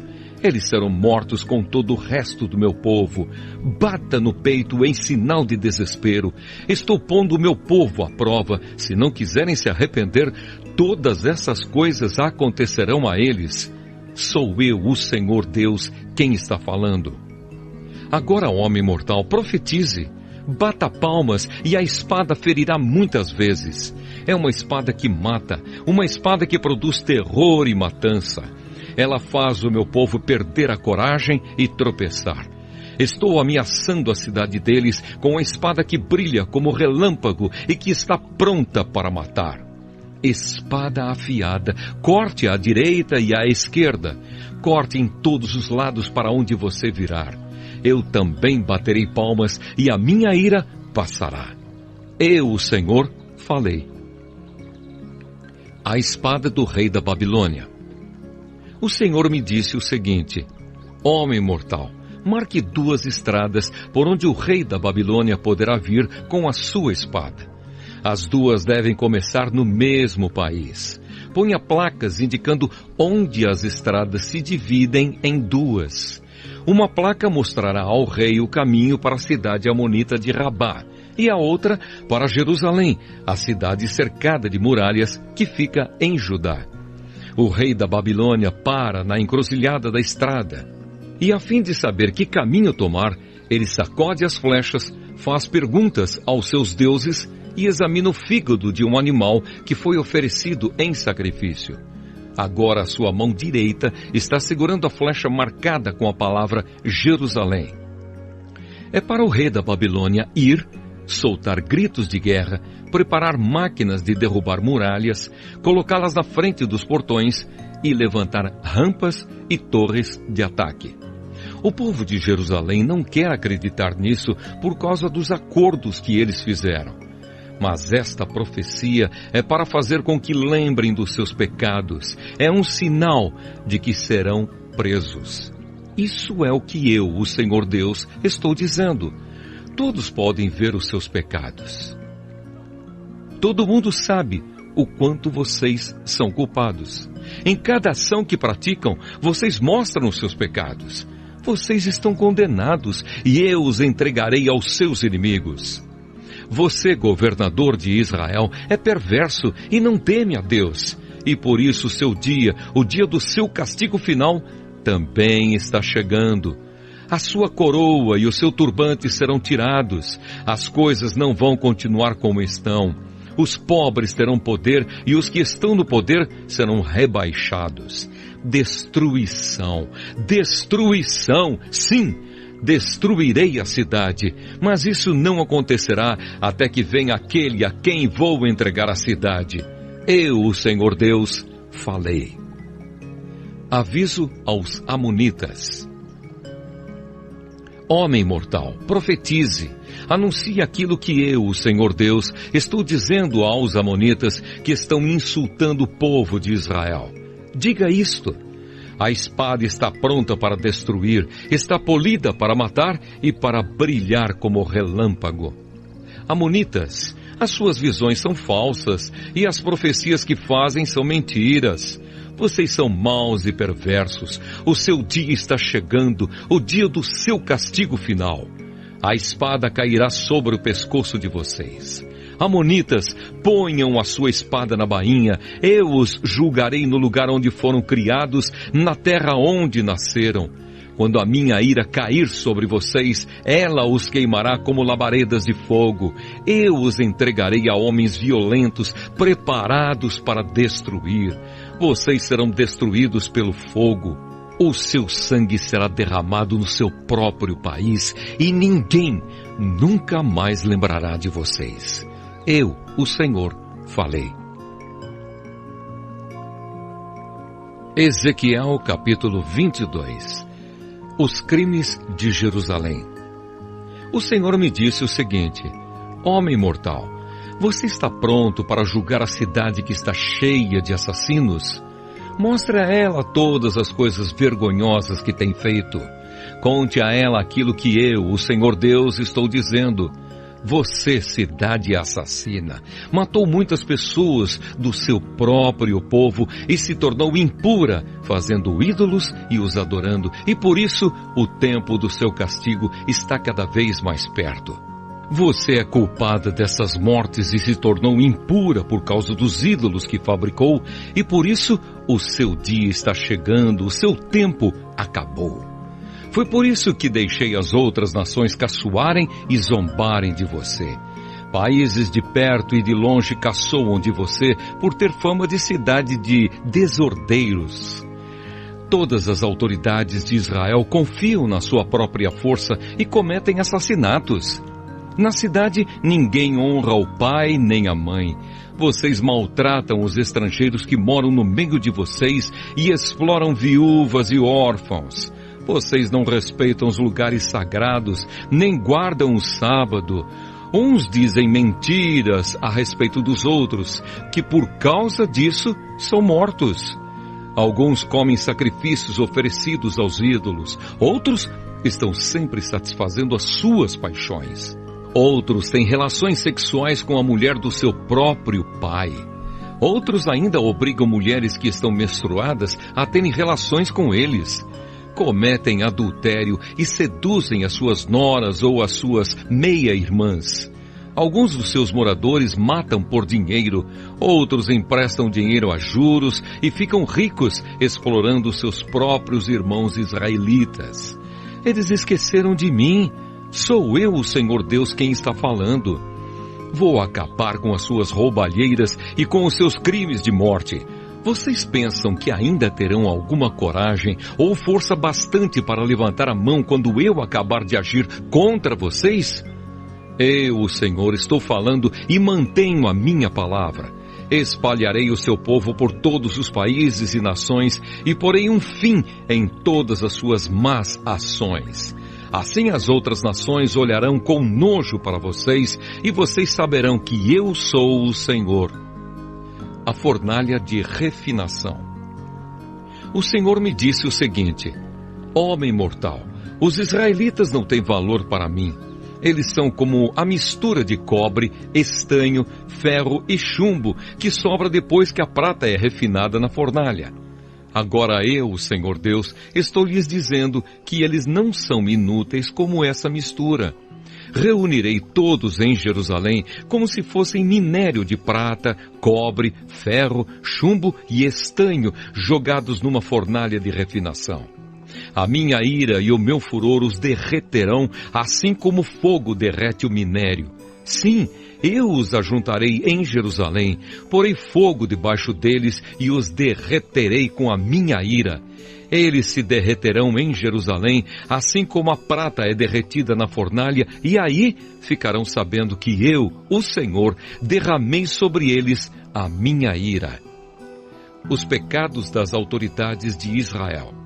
Eles serão mortos com todo o resto do meu povo. Bata no peito em sinal de desespero. Estou pondo o meu povo à prova. Se não quiserem se arrepender, todas essas coisas acontecerão a eles. Sou eu, o Senhor Deus, quem está falando. Agora, homem mortal, profetize. Bata palmas e a espada ferirá muitas vezes. É uma espada que mata, uma espada que produz terror e matança. Ela faz o meu povo perder a coragem e tropeçar. Estou ameaçando a cidade deles com a espada que brilha como relâmpago e que está pronta para matar. Espada afiada, corte à direita e à esquerda. Corte em todos os lados para onde você virar. Eu também baterei palmas e a minha ira passará. Eu, o Senhor, falei. A espada do rei da Babilônia. O Senhor me disse o seguinte: Homem mortal, marque 2 estradas por onde o rei da Babilônia poderá vir com a sua espada. As 2 devem começar no mesmo país. Ponha placas indicando onde as estradas se dividem em 2. Uma placa mostrará ao rei o caminho para a cidade amonita de Rabá, e a outra para Jerusalém, a cidade cercada de muralhas que fica em Judá. O rei da Babilônia para na encruzilhada da estrada, e a fim de saber que caminho tomar, ele sacode as flechas, faz perguntas aos seus deuses e examina o fígado de um animal que foi oferecido em sacrifício. Agora a sua mão direita está segurando a flecha marcada com a palavra Jerusalém. É para o rei da Babilônia ir, soltar gritos de guerra, preparar máquinas de derrubar muralhas, colocá-las na frente dos portões e levantar rampas e torres de ataque. O povo de Jerusalém não quer acreditar nisso por causa dos acordos que eles fizeram. Mas esta profecia é para fazer com que lembrem dos seus pecados. É um sinal de que serão presos. Isso é o que eu, o Senhor Deus, estou dizendo. Todos podem ver os seus pecados. Todo mundo sabe o quanto vocês são culpados. Em cada ação que praticam, vocês mostram os seus pecados. Vocês estão condenados e eu os entregarei aos seus inimigos. Você, governador de Israel, é perverso e não teme a Deus. E por isso o seu dia, o dia do seu castigo final, também está chegando. A sua coroa e o seu turbante serão tirados. As coisas não vão continuar como estão. Os pobres terão poder e os que estão no poder serão rebaixados. Destruição, destruição, sim! Destruirei a cidade, mas isso não acontecerá até que venha aquele a quem vou entregar a cidade. Eu, o Senhor Deus, falei. Aviso aos amonitas. Homem mortal, profetize, anuncie aquilo que eu, o Senhor Deus, estou dizendo aos amonitas que estão insultando o povo de Israel. Diga isto. A espada está pronta para destruir, está polida para matar e para brilhar como relâmpago. Amonitas, as suas visões são falsas e as profecias que fazem são mentiras. Vocês são maus e perversos. O seu dia está chegando, o dia do seu castigo final. A espada cairá sobre o pescoço de vocês. Amonitas, ponham a sua espada na bainha, eu os julgarei no lugar onde foram criados, na terra onde nasceram. Quando a minha ira cair sobre vocês, ela os queimará como labaredas de fogo. Eu os entregarei a homens violentos, preparados para destruir. Vocês serão destruídos pelo fogo. O seu sangue será derramado no seu próprio país e ninguém nunca mais lembrará de vocês. Eu, o Senhor, falei. Ezequiel capítulo 22. Os crimes de Jerusalém. O Senhor me disse o seguinte: Homem mortal, você está pronto para julgar a cidade que está cheia de assassinos? Mostre a ela todas as coisas vergonhosas que tem feito. Conte a ela aquilo que eu, o Senhor Deus, estou dizendo. Você, cidade assassina, matou muitas pessoas do seu próprio povo e se tornou impura, fazendo ídolos e os adorando. E por isso, o tempo do seu castigo está cada vez mais perto. Você é culpada dessas mortes e se tornou impura por causa dos ídolos que fabricou. E por isso, o seu dia está chegando, o seu tempo acabou. Foi por isso que deixei as outras nações caçoarem e zombarem de você. Países de perto e de longe caçoam de você por ter fama de cidade de desordeiros. Todas as autoridades de Israel confiam na sua própria força e cometem assassinatos. Na cidade, ninguém honra o pai nem a mãe. Vocês maltratam os estrangeiros que moram no meio de vocês e exploram viúvas e órfãos. Vocês não respeitam os lugares sagrados, nem guardam o sábado. Uns dizem mentiras a respeito dos outros, que por causa disso são mortos. Alguns comem sacrifícios oferecidos aos ídolos, outros estão sempre satisfazendo as suas paixões. Outros têm relações sexuais com a mulher do seu próprio pai. Outros ainda obrigam mulheres que estão menstruadas a terem relações com eles. Cometem adultério e seduzem as suas noras ou as suas meia-irmãs. Alguns dos seus moradores matam por dinheiro, outros emprestam dinheiro a juros e ficam ricos explorando seus próprios irmãos israelitas. Eles esqueceram de mim. Sou eu, o Senhor Deus, quem está falando. Vou acabar com as suas roubalheiras e com os seus crimes de morte. Vocês pensam que ainda terão alguma coragem ou força bastante para levantar a mão quando eu acabar de agir contra vocês? Eu, o Senhor, estou falando e mantenho a minha palavra. Espalharei o seu povo por todos os países e nações e porei um fim em todas as suas más ações. Assim as outras nações olharão com nojo para vocês e vocês saberão que eu sou o Senhor. A fornalha de refinação. O Senhor me disse o seguinte: homem mortal, os israelitas não têm valor para mim. Eles são como a mistura de cobre, estanho, ferro e chumbo que sobra depois que a prata é refinada na fornalha. Agora eu, Senhor Deus, estou lhes dizendo que eles não são inúteis como essa mistura. Reunirei todos em Jerusalém como se fossem minério de prata, cobre, ferro, chumbo e estanho jogados numa fornalha de refinação. A minha ira e o meu furor os derreterão, assim como o fogo derrete o minério. Sim, eu os ajuntarei em Jerusalém, porei fogo debaixo deles e os derreterei com a minha ira. Eles se derreterão em Jerusalém, assim como a prata é derretida na fornalha, e aí ficarão sabendo que eu, o Senhor, derramei sobre eles a minha ira. Os pecados das autoridades de Israel.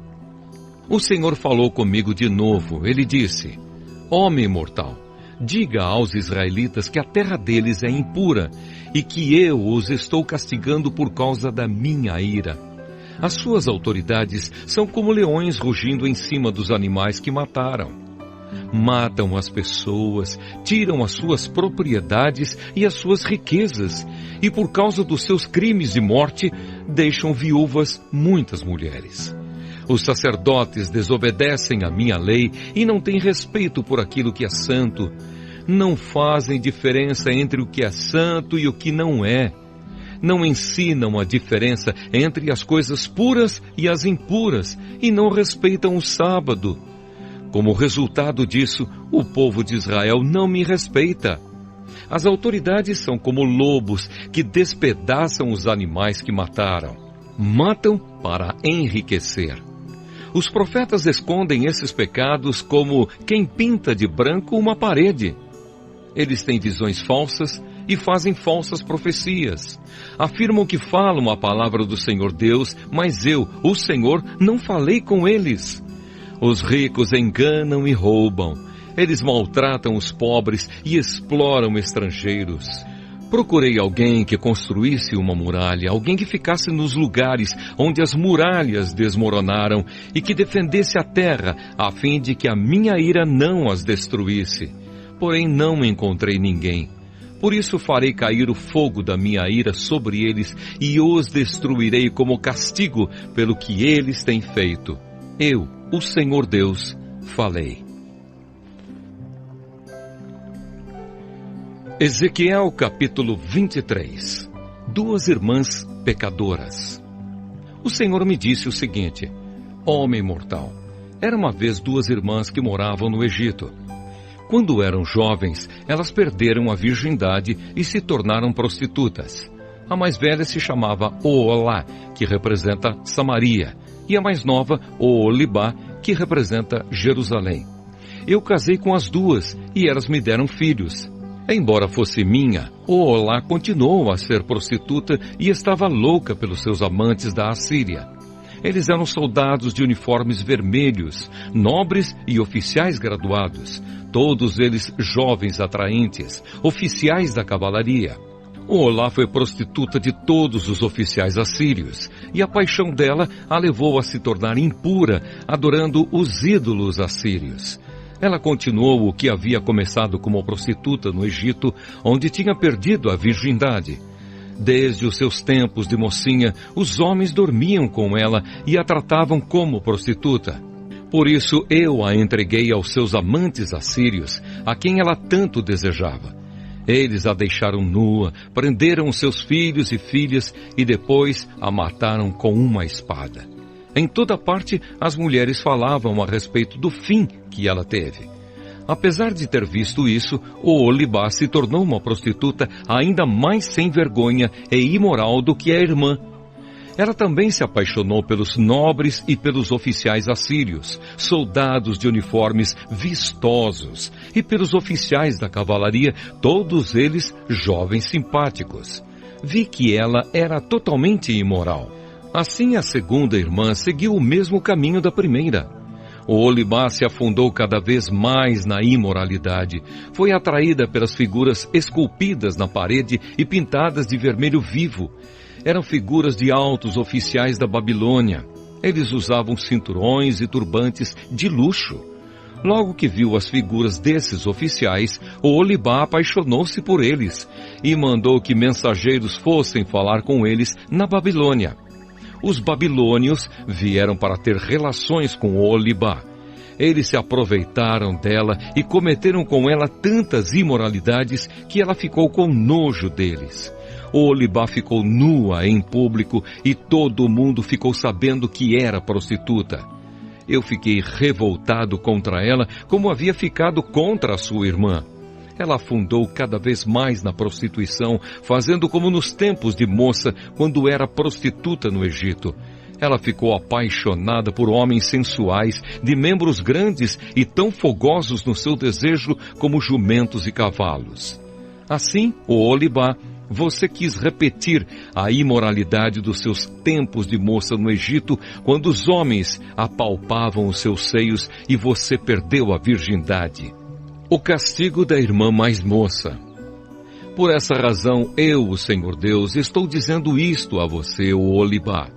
O Senhor falou comigo de novo. Ele disse: homem mortal, diga aos israelitas que a terra deles é impura e que eu os estou castigando por causa da minha ira. As suas autoridades são como leões rugindo em cima dos animais que mataram. Matam as pessoas, tiram as suas propriedades e as suas riquezas, e por causa dos seus crimes de morte, deixam viúvas muitas mulheres. Os sacerdotes desobedecem à minha lei e não têm respeito por aquilo que é santo. Não fazem diferença entre o que é santo e o que não é. Não ensinam a diferença entre as coisas puras e as impuras e não respeitam o sábado. Como resultado disso, o povo de Israel não me respeita. As autoridades são como lobos que despedaçam os animais que mataram. Matam para enriquecer. Os profetas escondem esses pecados como quem pinta de branco uma parede. Eles têm visões falsas e fazem falsas profecias. Afirmam que falam a palavra do Senhor Deus, mas eu, o Senhor, não falei com eles. Os ricos enganam e roubam. Eles maltratam os pobres e exploram estrangeiros. Procurei alguém que construísse uma muralha, alguém que ficasse nos lugares onde as muralhas desmoronaram e que defendesse a terra, a fim de que a minha ira não as destruísse. Porém não encontrei ninguém. Por isso farei cair o fogo da minha ira sobre eles e os destruirei como castigo pelo que eles têm feito. Eu, o Senhor Deus, falei. Ezequiel capítulo 23. Duas irmãs pecadoras. O Senhor me disse o seguinte: homem mortal, era uma vez duas irmãs que moravam no Egito. Quando eram jovens, elas perderam a virgindade e se tornaram prostitutas. A mais velha se chamava Oolá, que representa Samaria, e a mais nova, Oolibá, que representa Jerusalém. Eu casei com as duas e elas me deram filhos. Embora fosse minha, Oolá continuou a ser prostituta e estava louca pelos seus amantes da Assíria. Eles eram soldados de uniformes vermelhos, nobres e oficiais graduados, todos eles jovens atraentes, oficiais da cavalaria. Olá foi prostituta de todos os oficiais assírios, e a paixão dela a levou a se tornar impura, adorando os ídolos assírios. Ela continuou o que havia começado como prostituta no Egito, onde tinha perdido a virgindade. Desde os seus tempos de mocinha, os homens dormiam com ela e a tratavam como prostituta. Por isso eu a entreguei aos seus amantes assírios, a quem ela tanto desejava. Eles a deixaram nua, prenderam seus filhos e filhas e depois a mataram com uma espada. Em toda parte, as mulheres falavam a respeito do fim que ela teve. Apesar de ter visto isso, Oholibá se tornou uma prostituta ainda mais sem vergonha e imoral do que a irmã. Ela também se apaixonou pelos nobres e pelos oficiais assírios, soldados de uniformes vistosos, e pelos oficiais da cavalaria, todos eles jovens simpáticos. Vi que ela era totalmente imoral. Assim, a segunda irmã seguiu o mesmo caminho da primeira. Oholibá se afundou cada vez mais na imoralidade. Foi atraída pelas figuras esculpidas na parede e pintadas de vermelho vivo. Eram figuras de altos oficiais da Babilônia. Eles usavam cinturões e turbantes de luxo. Logo que viu as figuras desses oficiais, Oholibá apaixonou-se por eles e mandou que mensageiros fossem falar com eles na Babilônia. Os babilônios vieram para ter relações com Oholibá. Eles se aproveitaram dela e cometeram com ela tantas imoralidades que ela ficou com nojo deles. Oholibá ficou nua em público e todo mundo ficou sabendo que era prostituta. Eu fiquei revoltado contra ela, como havia ficado contra a sua irmã. Ela afundou cada vez mais na prostituição, fazendo como nos tempos de moça, quando era prostituta no Egito. Ela ficou apaixonada por homens sensuais, de membros grandes e tão fogosos no seu desejo como jumentos e cavalos. Assim, Oholibá, você quis repetir a imoralidade dos seus tempos de moça no Egito, quando os homens apalpavam os seus seios e você perdeu a virgindade. O castigo da irmã mais moça. Por essa razão, eu, o Senhor Deus, estou dizendo isto a você, Oholibá.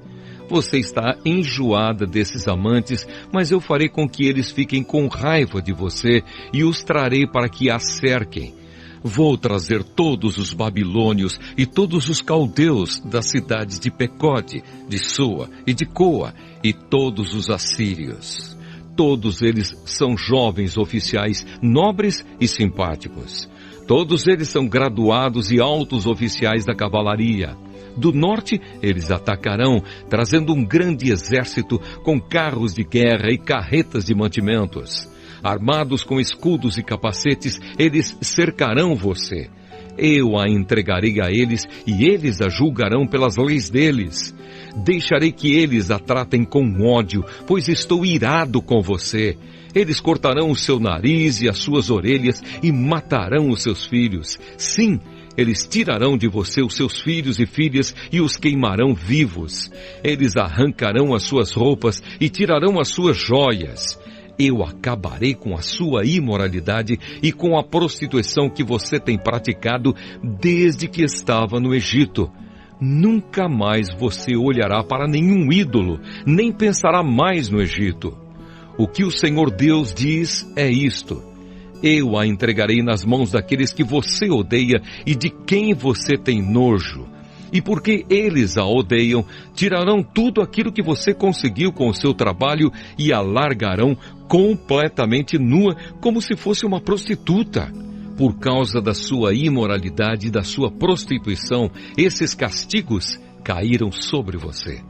Você está enjoada desses amantes, mas eu farei com que eles fiquem com raiva de você e os trarei para que a cerquem. Vou trazer todos os babilônios e todos os caldeus das cidades de Pecote, de Sua e de Coa, e todos os assírios. Todos eles são jovens oficiais, nobres e simpáticos. Todos eles são graduados e altos oficiais da cavalaria. Do norte, eles atacarão, trazendo um grande exército com carros de guerra e carretas de mantimentos. Armados com escudos e capacetes, eles cercarão você. Eu a entregarei a eles e eles a julgarão pelas leis deles. Deixarei que eles a tratem com ódio, pois estou irado com você. Eles cortarão o seu nariz e as suas orelhas e matarão os seus filhos. Sim, eles tirarão de você os seus filhos e filhas e os queimarão vivos. Eles arrancarão as suas roupas e tirarão as suas joias. Eu acabarei com a sua imoralidade e com a prostituição que você tem praticado desde que estava no Egito. Nunca mais você olhará para nenhum ídolo, nem pensará mais no Egito. O que o Senhor Deus diz é isto: eu a entregarei nas mãos daqueles que você odeia e de quem você tem nojo. E porque eles a odeiam, tirarão tudo aquilo que você conseguiu com o seu trabalho e a largarão completamente nua, como se fosse uma prostituta. Por causa da sua imoralidade e da sua prostituição, esses castigos caíram sobre você.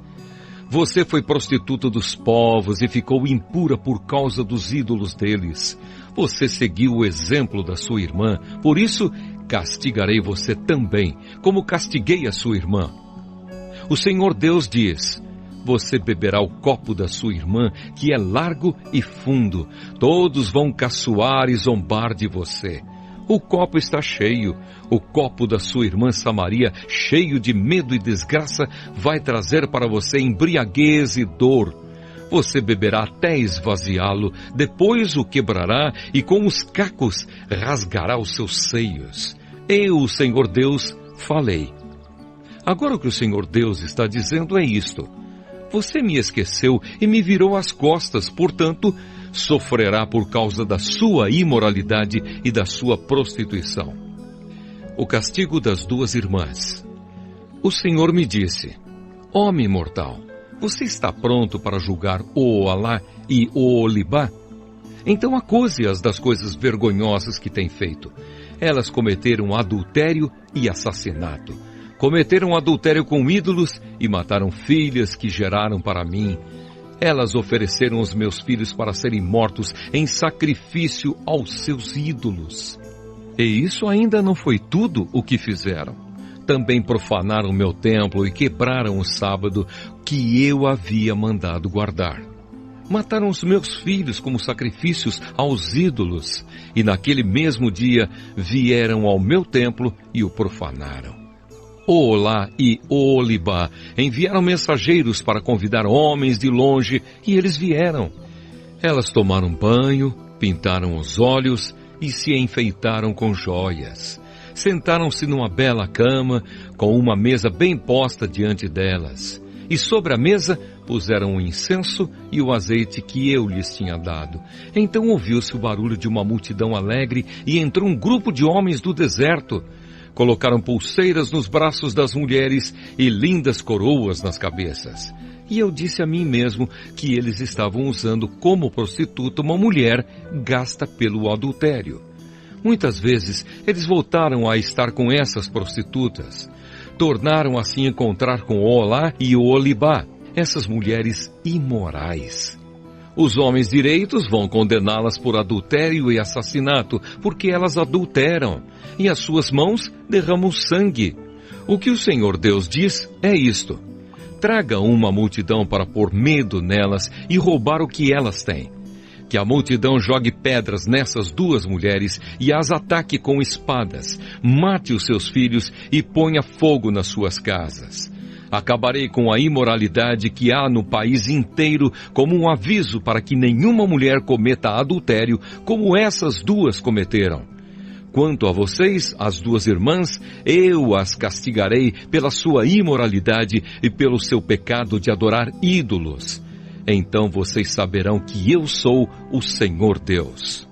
Você foi prostituta dos povos e ficou impura por causa dos ídolos deles. Você seguiu o exemplo da sua irmã, por isso castigarei você também, como castiguei a sua irmã. O Senhor Deus diz: você beberá o copo da sua irmã, que é largo e fundo. Todos vão caçoar e zombar de você. O copo está cheio. O copo da sua irmã Samaria, cheio de medo e desgraça, vai trazer para você embriaguez e dor. Você beberá até esvaziá-lo, depois o quebrará e com os cacos rasgará os seus seios. Eu, o Senhor Deus, falei. Agora o que o Senhor Deus está dizendo é isto: você me esqueceu e me virou as costas, portanto, sofrerá por causa da sua imoralidade e da sua prostituição. O castigo das duas irmãs. O Senhor me disse: homem mortal, você está pronto para julgar Oholá e Oholibá? Então acuse-as das coisas vergonhosas que têm feito. Elas cometeram adultério e assassinato. Cometeram adultério com ídolos e mataram filhas que geraram para mim. Elas ofereceram os meus filhos para serem mortos em sacrifício aos seus ídolos. E isso ainda não foi tudo o que fizeram. Também profanaram meu templo e quebraram o sábado que eu havia mandado guardar. Mataram os meus filhos como sacrifícios aos ídolos, e naquele mesmo dia vieram ao meu templo e o profanaram. Oholá e Oholibá enviaram mensageiros para convidar homens de longe, e eles vieram. Elas tomaram banho, pintaram os olhos e se enfeitaram com joias. Sentaram-se numa bela cama, com uma mesa bem posta diante delas. E sobre a mesa puseram o incenso e o azeite que eu lhes tinha dado. Então ouviu-se o barulho de uma multidão alegre e entrou um grupo de homens do deserto. Colocaram pulseiras nos braços das mulheres e lindas coroas nas cabeças. E eu disse a mim mesmo que eles estavam usando como prostituta uma mulher gasta pelo adultério. Muitas vezes eles voltaram a estar com essas prostitutas. Tornaram assim encontrar com Oholá e Oholibá, essas mulheres imorais. Os homens direitos vão condená-las por adultério e assassinato, porque elas adulteram, e as suas mãos derramam sangue. O que o Senhor Deus diz é isto: traga uma multidão para pôr medo nelas e roubar o que elas têm. Que a multidão jogue pedras nessas duas mulheres e as ataque com espadas, mate os seus filhos e ponha fogo nas suas casas. Acabarei com a imoralidade que há no país inteiro como um aviso para que nenhuma mulher cometa adultério como essas duas cometeram. Quanto a vocês, as duas irmãs, eu as castigarei pela sua imoralidade e pelo seu pecado de adorar ídolos. Então vocês saberão que eu sou o Senhor Deus.